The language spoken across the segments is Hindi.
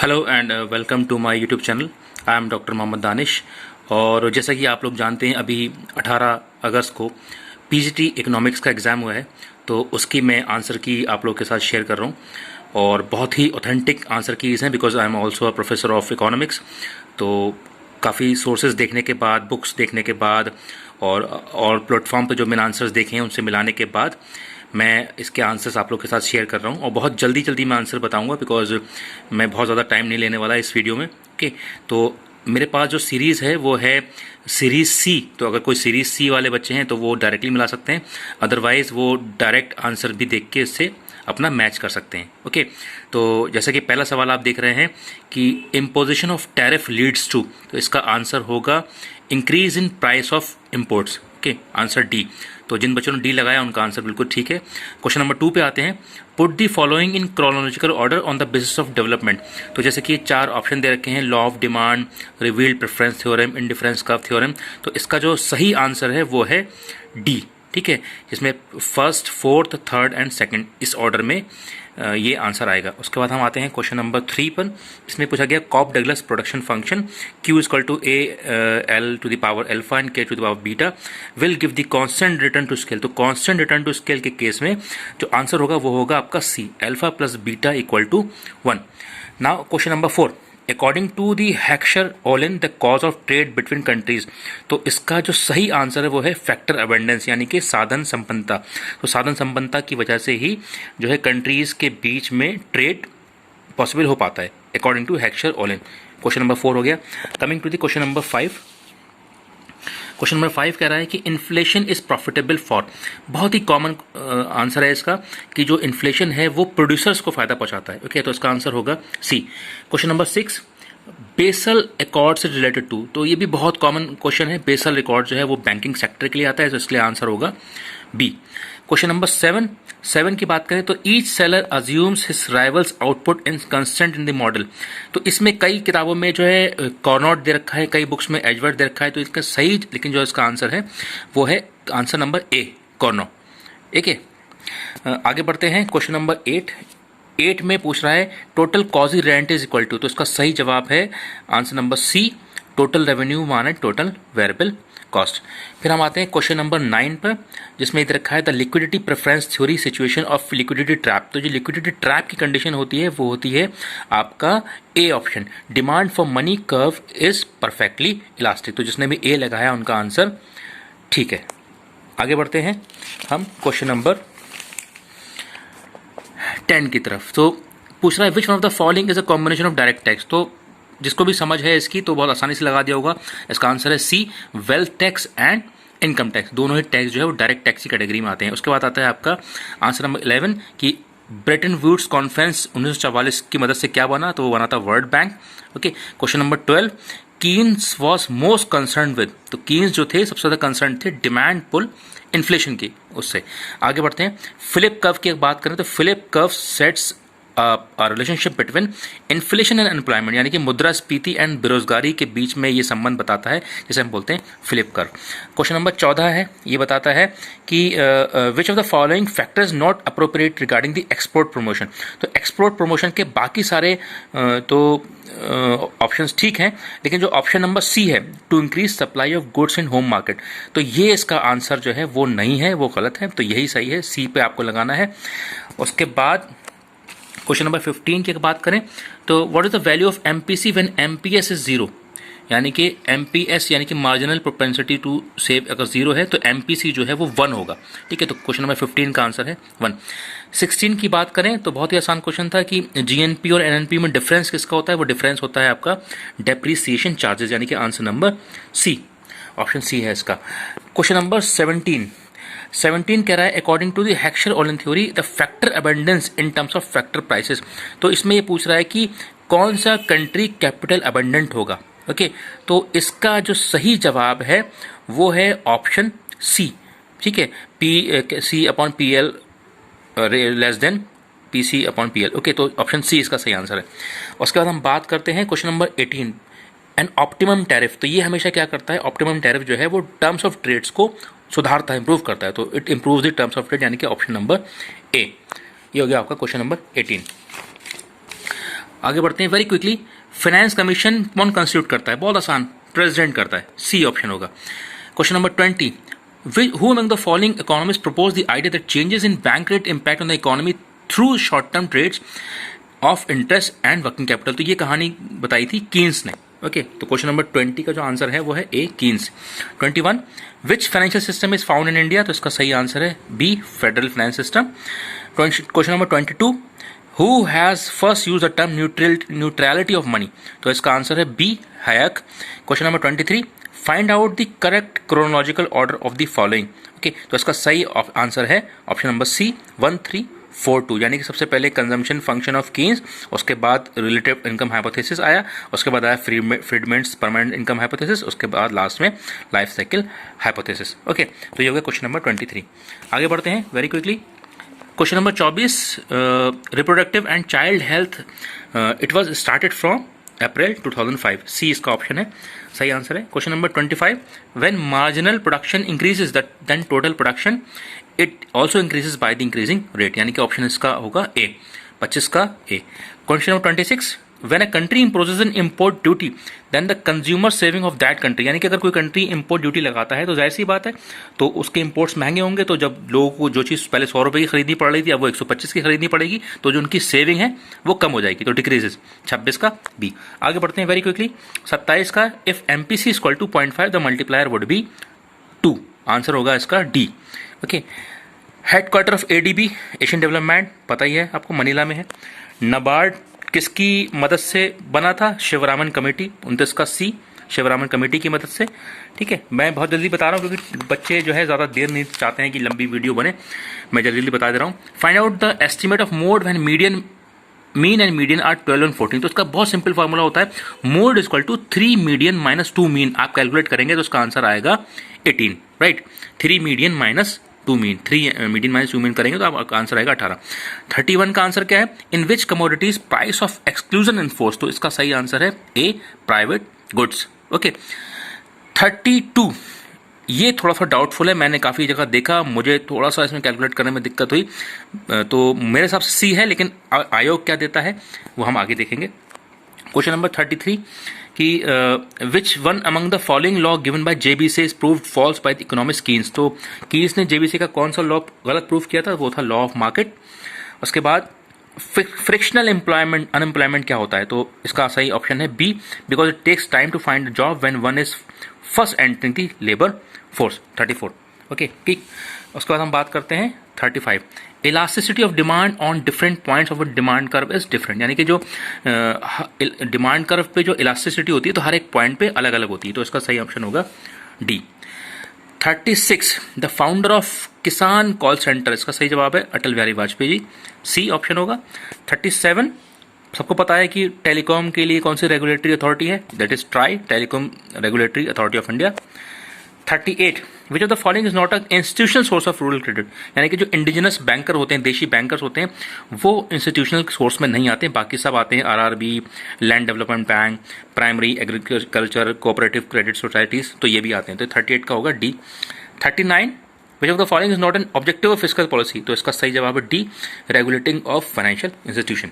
Hello and welcome to my YouTube channel. I am doctor Mohammad Danish. और जैसा कि आप लोग जानते हैं, अभी 18 अगस्त को पीजीटी इकोनॉमिक्स का एग्ज़ाम हुआ है, तो उसकी मैं आंसर की आप लोग के साथ शेयर कर रहा हूँ। और बहुत ही ऑथेंटिक आंसर कीज़ हैं, because I am also a professor of economics. तो काफ़ी सोर्सेज देखने के बाद, बुक्स देखने के बाद और प्लेटफॉर्म पे जो मैंने आंसर्स देखे हैं उनसे मिलाने के बाद मैं इसके आंसर्स आप लोग के साथ शेयर कर रहा हूँ। और बहुत जल्दी मैं आंसर बताऊँगा, बिकॉज मैं बहुत ज़्यादा टाइम नहीं लेने वाला इस वीडियो में। ओके, तो मेरे पास जो सीरीज़ है वो है सीरीज़ सी। तो अगर कोई सीरीज़ सी वाले बच्चे हैं तो वो डायरेक्टली मिला सकते हैं, अदरवाइज़ वो डायरेक्ट आंसर भी देख के इससे अपना मैच कर सकते हैं। ओके, तो जैसा कि पहला सवाल आप देख रहे हैं कि imposition of tariff leads to, तो इसका आंसर होगा increase in price of imports. Okay, answer D. तो जिन बच्चों ने डी लगाया उनका आंसर बिल्कुल ठीक है। क्वेश्चन नंबर 2 पे आते हैं। Put the following in chronological order on the basis of development. तो जैसे कि 4 ऑप्शन दे रखे हैं, law of demand, revealed preference theorem, indifference curve theorem. तो इसका जो सही आंसर है वो है डी। ठीक है, जिसमें first, fourth, third and second इस ऑर्डर में ये आंसर आएगा। उसके बाद हम आते हैं क्वेश्चन नंबर 3 पर। इसमें पूछा गया Cobb Douglas production function Q equal to A L to the power alpha and K to the power beta will give the constant return to scale. तो कांस्टेंट रिटर्न टू स्केल के केस में जो आंसर होगा वो होगा आपका C, alpha plus beta equal to 1। Now question number 4, according to the Heckscher-Ohlin the cause of trade between countries. तो इसका जो सही आंसर है वो है फैक्टर अबेंडेंस, यानी कि साधन संपन्नता। तो साधन संपन्नता की वजह से ही जो है कंट्रीज के बीच में ट्रेड पॉसिबल हो पाता है, according to Heckscher Ohlin. Question number 4 हो गया। Coming to the question number 5। Question number 5 कह रहा है कि इन्फ्लेशन इज प्रॉफिटेबल फॉर। बहुत ही कॉमन आंसर है इसका कि जो इन्फ्लेशन है वो प्रोड्यूसर्स को फायदा पहुंचाता है। ओके, तो इसका आंसर होगा सी। क्वेश्चन नंबर 6, बेसल अकॉर्ड से रिलेटेड टू। तो ये भी बहुत कॉमन क्वेश्चन है। बेसल अकॉर्ड जो है वो बैंकिंग सेक्टर के लिए आता है, तो इसलिए आंसर होगा बी। क्वेश्चन नंबर 7 की बात करें तो each seller assumes his rivals output in constant in the model. तो इसमें कई किताबों में जो है कॉर्नॉट दे रखा है, कई बुक्स में एजवर्ड दे रखा है। तो इसका सही, लेकिन जो इसका आंसर है वो है आंसर नंबर ए, कॉर्नो। ठीक है, आगे बढ़ते हैं। क्वेश्चन नंबर 8 में पूछ रहा है total quasi rent is equal to. तो इसका सही जवाब है answer number C, total revenue माने टोटल वेरिएबल कॉस्ट। फिर हम आते हैं क्वेश्चन नंबर 9 पर, जिसमें इधर रखा है the liquidity preference theory situation of liquidity trap. तो जो लिक्विडिटी ट्रैप की कंडीशन होती है वो होती है आपका A option, demand for money curve is perfectly elastic. तो जिसने भी ए लगाया उनका आंसर ठीक है। आगे बढ़ते हैं हम क्वेश्चन नंबर 10 की तरफ। तो पूछ रहा है which one of the following is a combination of direct tax. तो जिसको भी समझ है इसकी तो बहुत आसानी से लगा दिया होगा। इसका आंसर है C, wealth tax and income tax. दोनों ही टैक्स जो है वो डायरेक्ट टैक्स की कैटेगरी में आते हैं। उसके बाद आता है आपका आंसर नंबर 11 कि ब्रेटन वुड्स कॉन्फ्रेंस 1944 की मदद से क्या बना। तो वो बना था world bank. Okay, question number 12, Keynes was most concern with. तो कीन्स जो थे सबसे ज्यादा कंसर्न थे डिमांड पुल इन्फ्लेशन की, उससे। आगे बढ़ते हैं। फिलिप कर्व की बात करें तो Phillip curve sets relationship between inflation and employment, यानी कि मुद्रास्फीति एंड बेरोजगारी के बीच में ये संबंध बताता है, जिसे हम बोलते हैं फिलिप कर्व। क्वेश्चन नंबर 14 है, ये बताता है कि विच of the following factors not appropriate regarding the export promotion. तो एक्सपोर्ट प्रमोशन के बाकी सारे तो ऑप्शंस ठीक हैं, लेकिन जो ऑप्शन नंबर सी है to increase supply of goods in home market, तो ये इसका आंसर जो है वो नहीं है, वो गलत है। तो यही सही है, सी पे आपको लगाना है। उसके बाद क्वेश्चन नंबर 15 की बात करें तो what is the value of MPC when MPS is 0। यानी कि एमपीएस यानी कि मार्जिनल प्रोपेंसिटी टू सेव अगर 0 है तो एमपीसी जो है वो 1 होगा। ठीक है, तो क्वेश्चन नंबर 15 का आंसर है 1। 16 की बात करें तो बहुत ही आसान क्वेश्चन था कि जीएनपी और एनएनपी में डिफरेंस किसका होता है। वो डिफरेंस होता है आपका डेप्रीसिएशन चार्जेस, यानी कि answer number C, option C है इसका। क्वेश्चन नंबर 17 कह रहा है according to the Heckscher-Ohlin theory the factor abundance in terms of factor prices. तो इसमें ये पूछ रहा है कि कौन सा कंट्री कैपिटल अबंडेंट होगा। ओके, तो इसका जो सही जवाब है वो है ऑप्शन सी। ठीक है, C upon P L less than P C upon P L. Okay, तो ऑप्शन सी इसका सही आंसर है। उसके बाद हम बात करते हैं question number 18, an optimum tariff. तो ये हमेशा क्या करता है, ऑप्टिमम टैरिफ जो है वो टर्म्स ऑफ ट्रेड्स को सुधारता है, इंप्रूव करता है। तो it improve the terms of trade, यानी कि ऑप्शन नंबर ए। ये हो गया आपका क्वेश्चन नंबर 18। आगे बढ़ते हैं वेरी क्विकली। फाइनेंस कमीशन कौन कंस्टिट्यूट करता है? बहुत आसान, प्रेसिडेंट करता है, सी ऑप्शन होगा। Question number 20, who among the following economists proposed the idea that changes in bank rate impact on the economy through short term trades of interest and working capital? तो ये कहानी बताई थी कीन्स ने। ओके, तो क्वेश्चन नंबर 20 का जो आंसर है वो है A, Keynes. 21, which financial system is found in India? तो इसका सही आंसर है B, federal finance system. Question number 22, who has first use the term neutrality of money? तो इसका आंसर है B, Hayek. Question number 23, find out the correct chronological order of the following. Okay, तो इसका सही आंसर है ऑप्शन नंबर सी, 1, 3, 4, 2, यानी कि सबसे पहले कंजम्पशन फंक्शन ऑफ कीन्स, उसके बाद रिलेटिव इनकम हाइपोथेसिस आया, उसके बाद आया फ्रीडमैन्स परमानेंट इनकम हाइपोथेसिस, उसके बाद लास्ट में लाइफ साइकिल हाइपोथेसिस। ओके, तो ये हो गया क्वेश्चन नंबर 23। आगे बढ़ते हैं very quickly. Question number 24, reproductive and child health, it was started from April 2005, C इसका ऑप्शन है, सही आंसर है। Question number 25, when marginal production increases then total production it also increases by the increasing rate, यानी कि ऑप्शन इसका होगा ए, 25 का A. Question number 26, when a country imposes an import duty then the consumer saving of that country, यानी कि अगर कोई कंट्री इम्पोर्ट ड्यूटी लगाता है तो जाहिर सी बात है तो उसके इम्पोर्ट्स महंगे होंगे, तो जब लोगों को जो चीज़ पहले 100 रुपये की खरीदनी पड़ रही थी अब वो 125 की खरीदनी पड़ेगी, तो जो उनकी सेविंग है वो कम हो जाएगी, तो डिक्रीजेस, 26 का बी। आगे बढ़ते हैं वेरी क्विकली। 27 का, if MPC is equal to 0.5 the multiplier would be 2, answer होगा इसका D. Okay, headquarter of ADB, Asian development, पता ही है आपको, मनीला में है। नबार्ड किसकी मदद से बना था? शिवरामन कमेटी, 29 का सी, शिवरामन कमेटी की मदद से। ठीक है, मैं बहुत जल्दी बता रहा हूँ क्योंकि बच्चे जो है ज़्यादा देर नहीं चाहते हैं कि लंबी वीडियो बने, मैं जल्दी जल्दी बता दे रहा हूँ। Find out the estimate of mode when mean and median are 12 और 14, तो इसका बहुत सिंपल फॉर्मूला होता है, mode is equal to 3 median minus 2 mean. आप कैलकुलेट करेंगे तो उसका आंसर आएगा 18, right. 3 median minus 2 mean, 3 median minus 2 mean करेंगे तो आपका आंसर आएगा 18। 31 का आंसर क्या है? In which commodities price of exclusion enforce, तो इसका सही आंसर है ए, प्राइवेट गुड्स। ओके, 32, ये थोड़ा सा डाउटफुल है, मैंने काफ़ी जगह देखा, मुझे थोड़ा सा इसमें कैलकुलेट करने में दिक्कत हुई, तो मेरे हिसाब से सी है, लेकिन आयोग क्या देता है वो हम आगे देखेंगे। क्वेश्चन नंबर 33 कि which one among the following law given by JBC is proved false by the economist Keynes, तो कीन्स ने जेबीसी का कौन सा लॉ गलत प्रूव किया था? वो था लॉ ऑफ मार्केट। उसके बाद फ्रिक्शनल अनएम्प्लॉयमेंट क्या होता है? तो इसका सही ऑप्शन है B, because it takes time to find a job when one is first entering the labour force, 34। Okay, ठीक। उसके बाद हम बात करते हैं 35, elasticity of demand on different points of demand curve is different, यानी कि जो डिमांड कर्व पे जो इलास्टिसिटी होती है तो हर एक पॉइंट पे अलग अलग होती है, तो इसका सही ऑप्शन होगा डी। 36, द फाउंडर ऑफ किसान कॉल सेंटर, इसका सही जवाब है अटल बिहारी वाजपेयी जी, सी ऑप्शन होगा। 37, सबको पता है कि टेलीकॉम के लिए कौन सी रेगुलेटरी अथॉरिटी है? That is try, telecom regulatory authority of India. 38, which of the following is not a institutional source of rural credit, यानी कि जो इंडिजिनस बैंकर होते हैं, देशी बैंकर्स होते हैं, वो इंस्टीट्यूशनल सोर्स में नहीं आते, बाकी सब आते हैं RRB, land development bank, primary agriculture cooperative credit societies, तो ये भी आते हैं, तो 38 का होगा D. 39, which of the following is not an objective of fiscal policy, तो इसका सही जवाब है D, regulating of financial institution.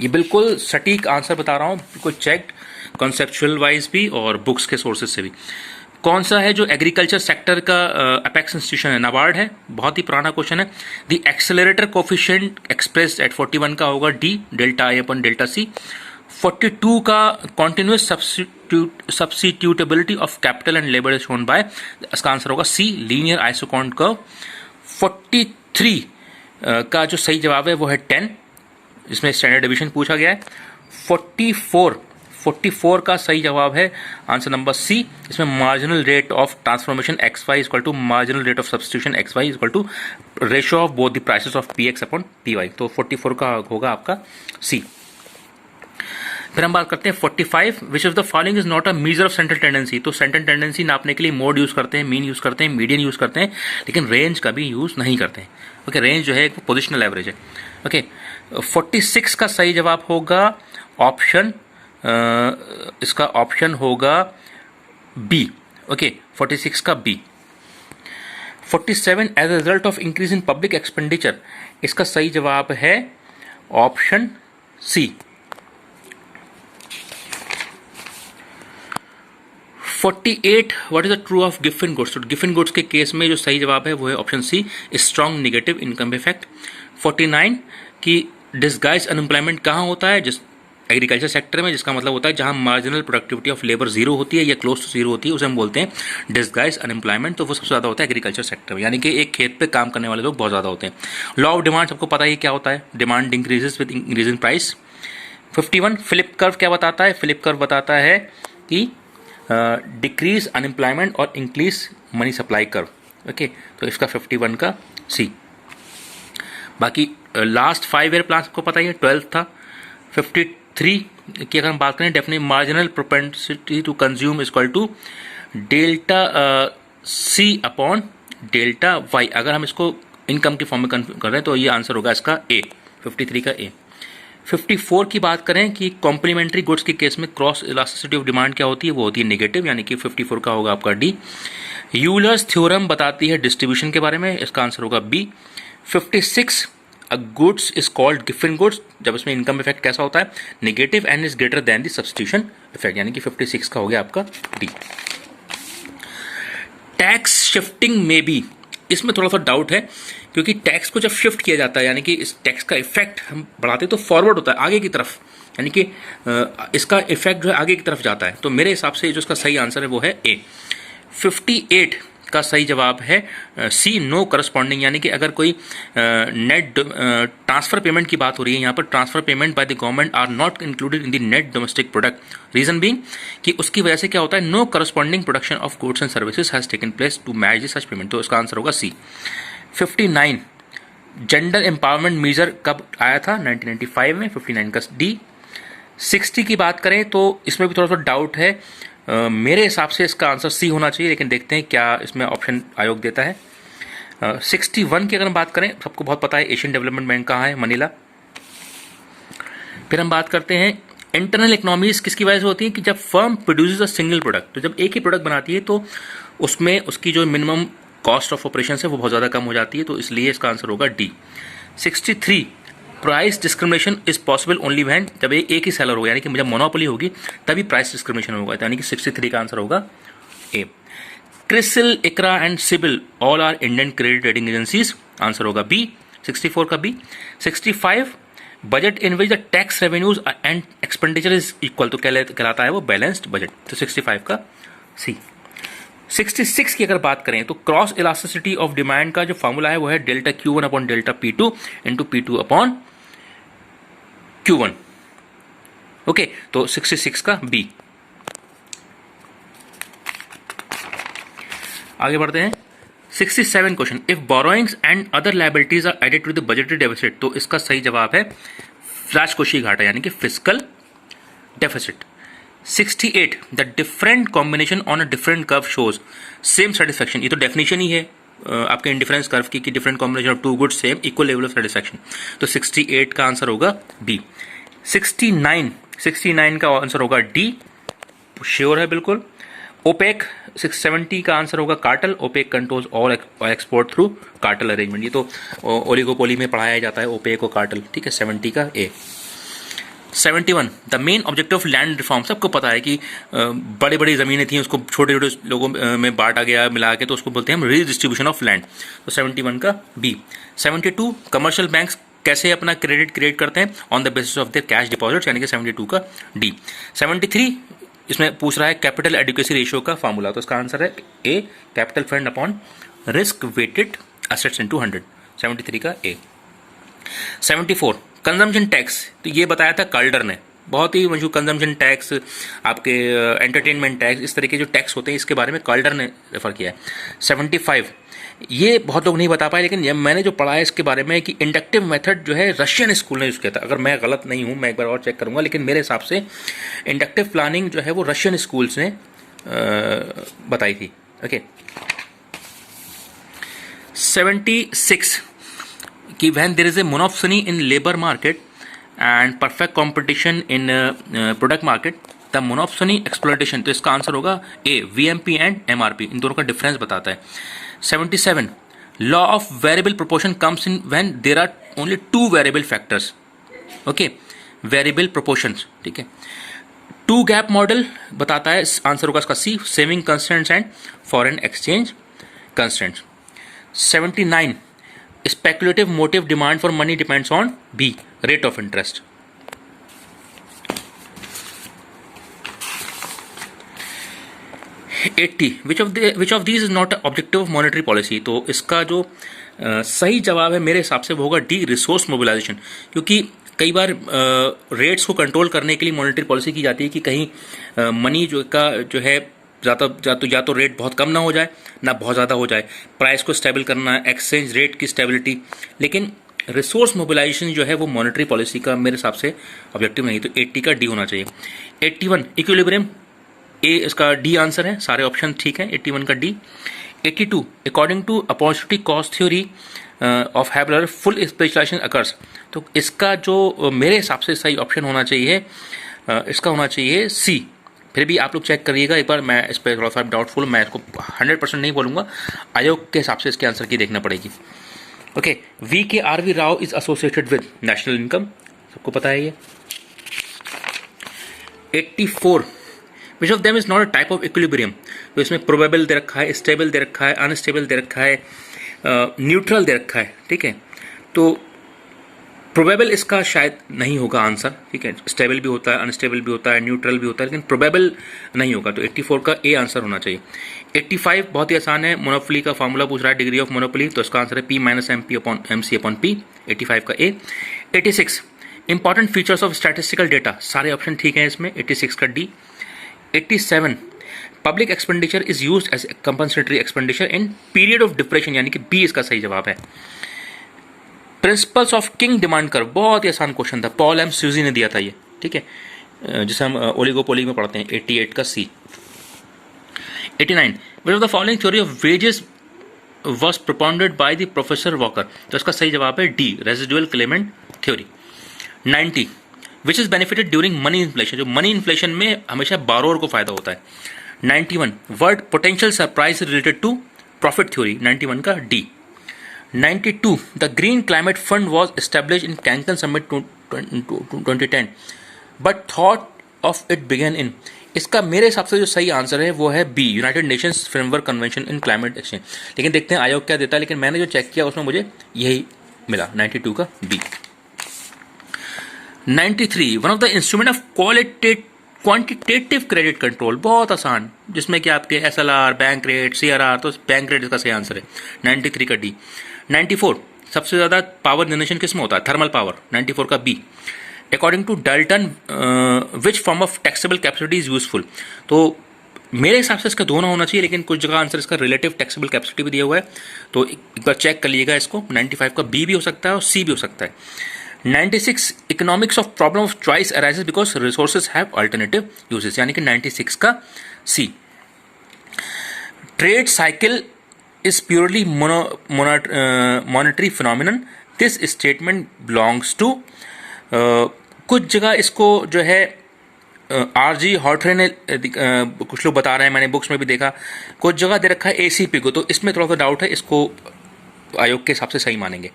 ये बिल्कुल सटीक आंसर बता रहा हूँ, बिल्कुल चेक्ड कॉन्सेप्चुअल वाइज भी और बुक्स के सोर्सेज से भी। कौन सा है जो एग्रीकल्चर सेक्टर का अपेक्स इंस्टीट्यूशन है? नाबार्ड है, बहुत ही पुराना क्वेश्चन है। The accelerator coefficient express at 41 का होगा D, delta I upon delta C. 42 का continuous substitutability of capital and labour is shown by, इसका आंसर होगा सी, लीनियर आइसोकॉन्ट कर्व। 43 का जो सही जवाब है वो है 10, जिसमें स्टैंडर्ड डिवीजन पूछा गया है। 44 का सही जवाब है आंसर नंबर सी, इसमें marginal rate of transformation X Y equal to marginal rate of substitution X Y equal to ratio of both the prices of P X upon P Y, तो 44 का होगा आपका सी। फिर हम बात करते हैं 45, विच of the following is not a measure of central tendency, तो सेंट्रल टेंडेंसी नापने के लिए मोड यूज करते हैं, मीन यूज करते हैं, मीडियन यूज करते हैं, लेकिन रेंज का भी यूज नहीं करते हैं। ओके, रेंज जो है एक पोजिशनल एवरेज है। ओके, 46 का सही जवाब होगा ऑप्शन, इसका ऑप्शन होगा बी। ओके, 46 का B. 47, as a result of increase in public expenditure, इसका सही जवाब है option C. 48 what is the true of Giffen goods? तो गिफिन गुड्स के केस में जो सही जवाब है वो है option C, strong negative income effect. 49 की डिसगाइज अनएम्प्लॉयमेंट कहाँ होता है? जिस एग्रीकल्चर सेक्टर में, जिसका मतलब होता है जहां marginal productivity of labour zero होती है या क्लोज टू जीरो होती है, उसे हम बोलते हैं डिसगाइज अनएम्प्लॉयमेंट। तो वो सबसे ज्यादा होता है एग्रीकल्चर सेक्टर में, यानी कि एक खेत पे काम करने वाले लोग बहुत ज्यादा होते हैं। लॉ ऑफ डिमांड सबको पता ही क्या होता है, demand increases with increase in price. 51 flip curve क्या बताता है? फ्लिप कर्व बताता है कि डिक्रीज अनएम्प्लॉयमेंट और increase money supply curve. Okay, तो इसका 51 का सी। बाकी लास्ट 5 ईयर प्लान सबको पता ही है, 12 था। 53 की अगर हम बात करें, definite marginal propensity to consume is equal to delta C upon delta Y. अगर हम इसको इनकम के फॉर्म में कर रहे हैं तो ये आंसर होगा इसका ए, 53 का ए। 54 की बात करें कि कॉम्प्लीमेंट्री गुड्स के केस में क्रॉस इलास्टिसिटी ऑफ डिमांड क्या होती है? वो होती है नेगेटिव, यानी कि 54 का होगा आपका डी। यूलर्स थ्योरम बताती है डिस्ट्रीब्यूशन के बारे में, इसका आंसर होगा B. 56 a goods is called Giffen goods, जब इसमें इनकम इफेक्ट कैसा होता है? Negative and is greater than the substitution effect, यानी कि 56 का हो गया आपका डी। टैक्स शिफ्टिंग में भी इसमें थोड़ा सा डाउट है, क्योंकि टैक्स को जब शिफ्ट किया जाता है, यानी कि इस टैक्स का इफेक्ट हम बढ़ाते तो फॉरवर्ड होता है आगे की तरफ, यानी कि इसका इफेक्ट जो है आगे की तरफ जाता है। तो मेरे हिसाब से जो इसका सही आंसर है वो है ए। 58 का सही जवाब है सी, नो करस्पॉन्डिंग, यानी कि अगर कोई नेट ट्रांसफर पेमेंट की बात हो रही है, यहाँ पर transfer payment by the government are not included in the net domestic product. Reason being कि उसकी वजह से क्या होता है? No corresponding production of goods and services has taken place to match such payment. तो इसका आंसर होगा सी। 59 जेंडर एम्पावरमेंट मेजर कब आया था? 1995 में, 59 का डी। 60 की बात करें तो इसमें भी थोड़ा सा डाउट है, मेरे हिसाब से इसका आंसर सी होना चाहिए, लेकिन देखते हैं क्या इसमें ऑप्शन आयोग देता है। 61 की अगर हम बात करें, सबको बहुत पता है एशियन डेवलपमेंट बैंक कहाँ है? मनीला। फिर हम बात करते हैं इंटरनल इकोनॉमीज किसकी वजह से होती है? कि जब firm produces a single product, तो जब एक ही प्रोडक्ट बनाती है तो उसमें उसकी जो मिनिमम कॉस्ट ऑफ ऑपरेशन है वो बहुत ज़्यादा कम हो जाती है, तो इसलिए इसका आंसर होगा D. 63 price discrimination is possible only when, जब एक ही सेलर होगा, यानी कि जब मोनोपोली होगी तभी प्राइस डिस्क्रिमिनेशन होगा, यानी कि 63 का आंसर होगा A. CRISIL, ICRA and CIBIL all are Indian credit rating agencies, answer होगा बी, 64 का B. 65 budget in which the tax revenues and expenditure is equal, तो कहलाता है वो बैलेंस्ड बजट, तो 65 का सी। 66 की अगर बात करें तो क्रॉस इलास्टिसिटी ऑफ डिमांड का जो फॉर्मूला है वो है delta Q1 upon delta P2 into P2 upon Q1। Okay, तो 66 का बी। आगे बढ़ते हैं। 67 question, if borrowings and other liabilities are added to the budgeted deficit, तो इसका सही जवाब है राजकोषीय घाटा, यानी कि fiscal deficit. 68 the different combination on a different curve shows same satisfaction, ये तो डेफिनेशन ही है आपके इंडिफरेंस कर्व की, different combination of two goods same equal level of satisfaction, तो 68 का आंसर होगा बी। 69 का आंसर होगा डी, श्योर है बिल्कुल। ओपेक 670 का आंसर होगा cartel, OPEC controls all export through cartel arrangement, ये तो ओलिगोपोली में पढ़ाया जाता है ओपेक और कार्टल, ठीक है, 70 का ए। 71 the main objective of land reform, सबको पता है कि बड़ी बड़ी ज़मीनें थी उसको छोटे छोटे लोगों में बांटा गया मिला के, तो उसको बोलते हैं हम रीडिस्ट्रीब्यूशन ऑफ लैंड, तो 71 का बी। 72 कमर्शियल बैंक्स कैसे अपना क्रेडिट क्रिएट करते हैं? On the basis of their cash deposits, यानी कि 72 का डी। 73 इसमें पूछ रहा है कैपिटल एडिक्वेसी रेशियो का फार्मूला, तो इसका आंसर है A, capital fund upon risk weighted assets into 100, 73 का ए। 74 कंजम्पशन टैक्स, तो ये बताया था कल्डर ने, बहुत ही मशहूर कंजम्पशन टैक्स, आपके एंटरटेनमेंट टैक्स, इस तरह के जो टैक्स होते हैं इसके बारे में कल्डर ने रेफर किया है। 75 ये बहुत लोग नहीं बता पाए, लेकिन मैंने जो पढ़ा है इसके बारे में कि इंडक्टिव मेथड जो है रशियन स्कूल ने यूज़ किया था, अगर मैं गलत नहीं हूँ मैं एक बार और चेक करूँगा, लेकिन मेरे हिसाब से इंडक्टिव प्लानिंग जो है वो रशियन स्कूल्स ने बताई थी। ओके, 76 कि when there is a monopoly in labour market and perfect competition in product market the monopoly exploitation, तो इसका आंसर होगा ए, वीएमपी एंड एमआरपी, इन दोनों का डिफरेंस बताता है। 77 law of variable proportion comes in when there are only two variable factors, okay, variable proportions, ठीक है। टू गैप मॉडल बताता है, आंसर होगा इसका C, saving constants and foreign exchange constants. 79 speculative motive demand for money depends on B, rate of interest. 80 which of these is not objective of monetary policy. तो इसका जो सही जवाब है मेरे हिसाब से वो होगा डी, रिसोर्स मोबिलाइजेशन। क्योंकि कई बार रेट्स को कंट्रोल करने के लिए मॉनेटरी पॉलिसी की जाती है कि कहीं मनी जो है या तो रेट बहुत कम ना हो जाए ना बहुत ज़्यादा हो जाए, प्राइस को स्टेबल करना, एक्सचेंज रेट की स्टेबिलिटी। लेकिन रिसोर्स मोबिलाइजेशन जो है वो मॉनेटरी पॉलिसी का मेरे हिसाब से ऑब्जेक्टिव नहीं, तो 80 का डी होना चाहिए। 81 इक्विलिब्रियम, ए इसका डी आंसर है, सारे ऑप्शन ठीक है, 81 का D. 82 according to opportunity cost theory of Haberler full specialisation occurs. तो इसका जो मेरे हिसाब से सही ऑप्शन होना चाहिए, इसका होना चाहिए सी। फिर भी आप लोग चेक करिएगा एक बार, मैं इस पर थोड़ा सा डाउटफुल, मैं इसको 100% नहीं बोलूँगा, आयोग के हिसाब से इसके आंसर की देखना पड़ेगी। Okay, V K R V Rao is associated with national income, सबको पता है ये। 84 which of them is not a type of equilibrium. तो इसमें प्रोबेबल दे रखा है, स्टेबल दे रखा है, अनस्टेबल दे रखा है, न्यूट्रल दे रखा है, ठीक है। तो प्रोबेबल इसका शायद नहीं होगा आंसर, ठीक है। स्टेबल भी होता है, अनस्टेबल भी होता है, न्यूट्रल भी होता है, लेकिन प्रोबेबल नहीं होगा, तो 84 का ए आंसर होना चाहिए। 85 बहुत ही आसान है, मोनोपोली का फॉर्मूला पूछ रहा है, डिग्री ऑफ मोनोपोली, तो इसका आंसर है P minus MC upon P, 85 का A. 86 important features of statistical data, सारे ऑप्शन ठीक हैं इसमें, 86 का D. 87 public expenditure is used as compensatory expenditure in period of depression, यानी कि बी इसका सही जवाब है। Principles of kink demand curve, बहुत ही आसान क्वेश्चन था, पॉल एम सूजी ने दिया था ये, ठीक है, जिसे हम ओलिगोपोली में पढ़ते हैं, 88 का C. 89 which of the following theory of wages was propounded by the professor Walker. तो इसका सही जवाब है D, residual claimant theory. 90 which is benefited during money inflation, जो मनी इन्फ्लेशन में हमेशा बारोअर को फायदा होता है। 91 word potential surprise related to profit theory, 91 का D. 92 the green climate fund was establish in Cancun summit 2010 but thought of it began in. इसका मेरे हिसाब से जो सही आंसर है वो है B, United Nations framework convention in climate exchange. लेकिन देखते हैं आयोग क्या देता है, लेकिन मैंने जो चेक किया उसमें मुझे यही मिला, 92 का B. 93 one of the instrument of quantitative credit control, बहुत आसान, जिसमें कि आपके SLR, बैंक रेट, CRR, तो बैंक रेट इसका सही आंसर है, 93 का डी। 94 सबसे ज्यादा पावर जनरेशन किसमें होता है, थर्मल पावर, 94 का B. According to Dalton which form of taxable capacity is useful. तो मेरे हिसाब से इसका दोनों होना चाहिए, लेकिन कुछ जगह आंसर इसका रिलेटिव टैक्सेबल कैपेसिटी भी दिया हुआ है, तो एक बार चेक कर लीजिएगा इसको। 95 का बी भी हो सकता है और सी भी हो सकता है। 96 economics of problem of choice arises because resources have alternative uses, यानी कि 96 का C. Trade cycle is purely monetary phenomenon, this statement belongs to, कुछ जगह इसको जो है RG हॉटरे ने कुछ लोग बता रहे हैं, मैंने बुक्स में भी देखा, कुछ जगह दे रखा है ACP को, तो इसमें थोड़ा सा डाउट है, इसको आयोग के हिसाब से सही मानेंगे।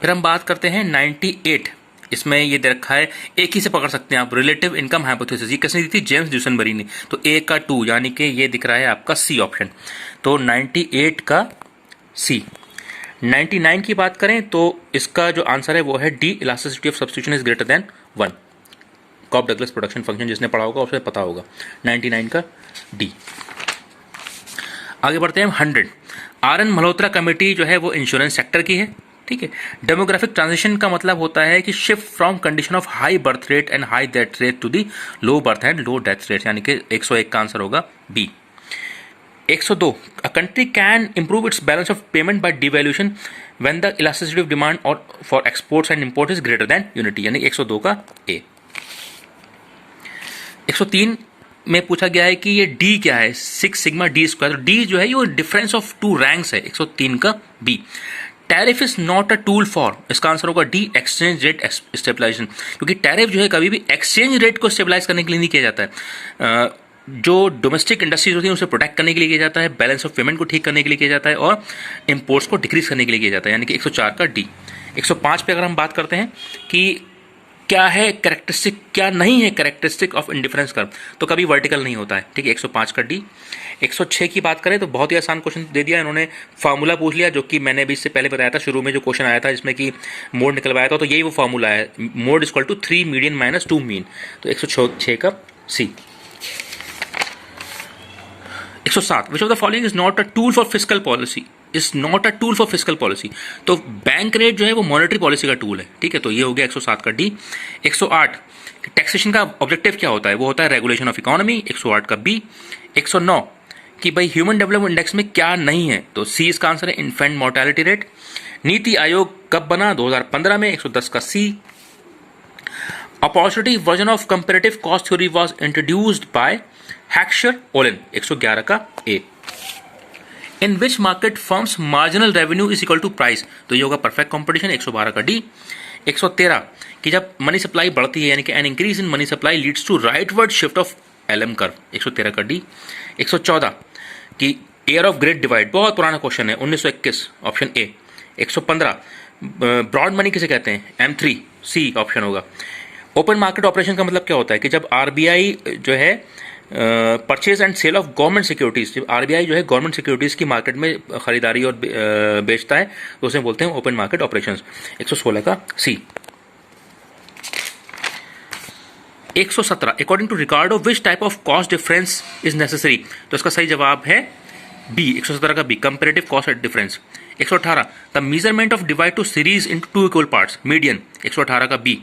फिर हम बात करते हैं 98, इसमें ये दे रखा है, एक ही से पकड़ सकते हैं आप, रिलेटिव इनकम हाइपोथेसिस, ये किसने दी थी, जेम्स ड्यूसनबरी ने, तो ए का 2, यानी कि ये दिख रहा है आपका सी ऑप्शन, तो 98 का सी। 99 की बात करें तो इसका जो आंसर है वो है D, elasticity of substitution is greater than 1, Cobb Douglas production function, जिसने पढ़ा होगा उसे पता होगा, 99 का डी। आगे बढ़ते हैं 100, RN मल्होत्रा कमेटी जो है वो इंश्योरेंस सेक्टर की है, ठीक है। डेमोग्राफिक ट्रांजिशन का मतलब होता है कि shift from condition of high birth rate and high death rate to the low birth and low death rate, यानी कि 101 का आंसर होगा B. 102 a country can improve its balance of payment by devaluation when the elasticity of demand और for exports and import is greater than unity, यानी 102 का ए। 103 में पूछा गया है कि ये डी क्या है, 6 सिग्मा डी स्क्वायर, तो डी जो है ये डिफरेंस ऑफ 2 रैंक्स है, 103 का B. Tariff is not a tool for, इसका आंसर होगा डी, एक्सचेंज रेट स्टेबलाइजेशन, क्योंकि टैरिफ जो है कभी भी एक्सचेंज रेट को स्टेबलाइज करने के लिए नहीं किया जाता है, जो डोमेस्टिक इंडस्ट्रीज होती है उसे प्रोटेक्ट करने के लिए किया जाता है, बैलेंस ऑफ पेमेंट को ठीक करने के लिए किया जाता है, और इंपोर्ट्स को डिक्रीज करने के लिए किया जाता है, यानी कि 104 का डी। 105 पे अगर हम बात करते हैं कि क्या है कैरेक्टरिस्टिक, क्या नहीं है कैरेक्टरिस्टिक ऑफ इंडिफरेंस कर्व, तो कभी वर्टिकल नहीं होता है, ठीक है। 105 का डी। 106 की बात करें तो बहुत ही आसान क्वेश्चन दे दिया इन्होंने, फार्मूला पूछ लिया, जो कि मैंने भी इससे पहले बताया था, शुरू में जो क्वेश्चन आया था जिसमें कि मोड निकलवाया था, तो यही वो फार्मूला है, mode equal to 3 median minus 2 mean, तो 106 का C. 107, which of the following is not a tool for fiscal policy, is not a tool for fiscal policy, तो बैंक रेट जो है वो मॉनेटरी पॉलिसी का टूल है, ठीक है, तो ये हो गया 107 का डी। 108, टैक्सेशन का ऑब्जेक्टिव क्या होता है, वो होता है रेगुलेशन ऑफ इकोनॉमी, 108 का बी। 109 कि भाई ह्यूमन डेवलपमेंट इंडेक्स में क्या नहीं है, तो सी इसका आंसर है, infant mortality rate. NITI Aayog कब बना, 2015 में, 110 का C. Opportunity version of comparative cost theory was introduced by Heckscher Ohlin, 111 का A. In which market firms marginal revenue is equal to price, तो ये होगा परफेक्ट कंपटीशन, 112 का डी। 113 कि जब मनी सप्लाई बढ़ती है, यानी कि an increase in money supply leads to rightward shift of LM curve, 113 का डी। 114 कि एयर ऑफ ग्रेट डिवाइड, बहुत पुराना क्वेश्चन है, 1921, ऑप्शन ए। 115 ब्रॉड मनी किसे कहते हैं, M3, सी ऑप्शन होगा। ओपन मार्केट ऑपरेशन का मतलब क्या होता है कि जब आरबीआई जो है purchase and sale of government securities, जब आरबीआई जो है गवर्नमेंट सिक्योरिटीज की मार्केट में खरीदारी और बेचता है, तो उसे बोलते हैं ओपन मार्केट ऑपरेशंस, 116 का C. 117 according to Ricardo which type of cost difference is necessary, तो इसका सही जवाब है बी, 117 का B, comparative cost difference. 118 the measurement of divide to series into two equal parts, median, 118 का B.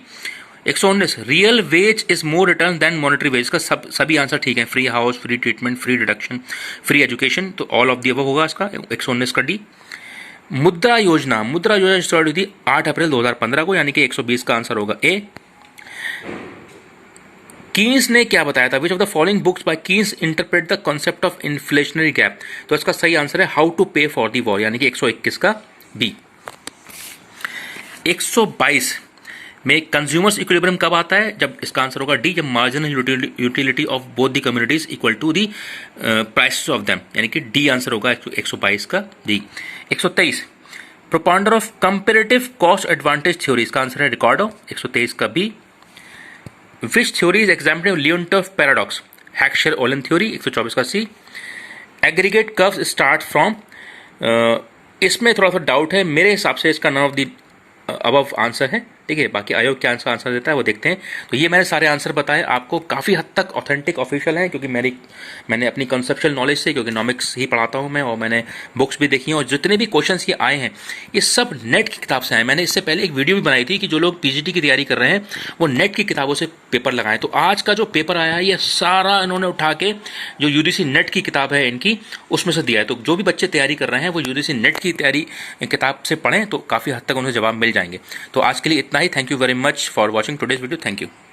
119 real wage is more return than monetary wage, का सभी आंसर ठीक है, free house, free treatment, free deduction, free education, तो ऑल ऑफ दी अबव होगा इसका, 119 का डी। मुद्रा योजना स्टार्ट हुई थी 8 अप्रैल 2015 को, यानी कि 120 का आंसर होगा ए। कीन्स ने क्या बताया था, which of the following books by Keynes interpret the concept of inflationary gap, तो इसका सही आंसर है how to pay for the war, यानी कि 121 का बी। 122 में कंज्यूमर्स इक्विलिब्रियम कब आता है, जब इसका आंसर होगा डी, जब marginal utility of both the communities equal to the prices of them, यानी कि डी आंसर होगा 122 का D. 123 propounder of comparative cost advantage theory, इसका आंसर है रिकार्डो, 123 का B. Which theory is example Leontief paradox, Heckscher Ohlin theory, 124 का C. Aggregate curves start from, इसमें थोड़ा सा डाउट है, मेरे हिसाब से इसका none of the above answer है, ठीक है, बाकी आयोग क्या आंसर देता है वो देखते हैं। तो ये मैंने सारे आंसर बताए आपको, काफ़ी हद तक ऑथेंटिक ऑफिशियल हैं, क्योंकि मैंने अपनी कंसेप्चुअल नॉलेज से, क्योंकि इकोनॉमिक्स ही पढ़ाता हूँ मैं, और मैंने बुक्स भी देखी हैं, और जितने भी क्वेश्चंस ये आए हैं ये सब नेट की किताब से आए। मैंने इससे पहले एक वीडियो भी बनाई थी कि जो लोग पीजीटी की तैयारी कर रहे हैं वो नेट की किताबों से पेपर लगाएं, तो आज का जो पेपर आया है ये सारा इन्होंने उठा के जो यूजीसी नेट की किताब है इनकी, उसमें से दिया है। तो जो भी बच्चे तैयारी कर रहे हैं वो यूजीसी नेट की तैयारी किताब से पढ़ें, तो काफ़ी हद तक उन्हें जवाब मिल जाएंगे। तो आज के लिए इतना ही, thank you very much for watching today's video. Thank you.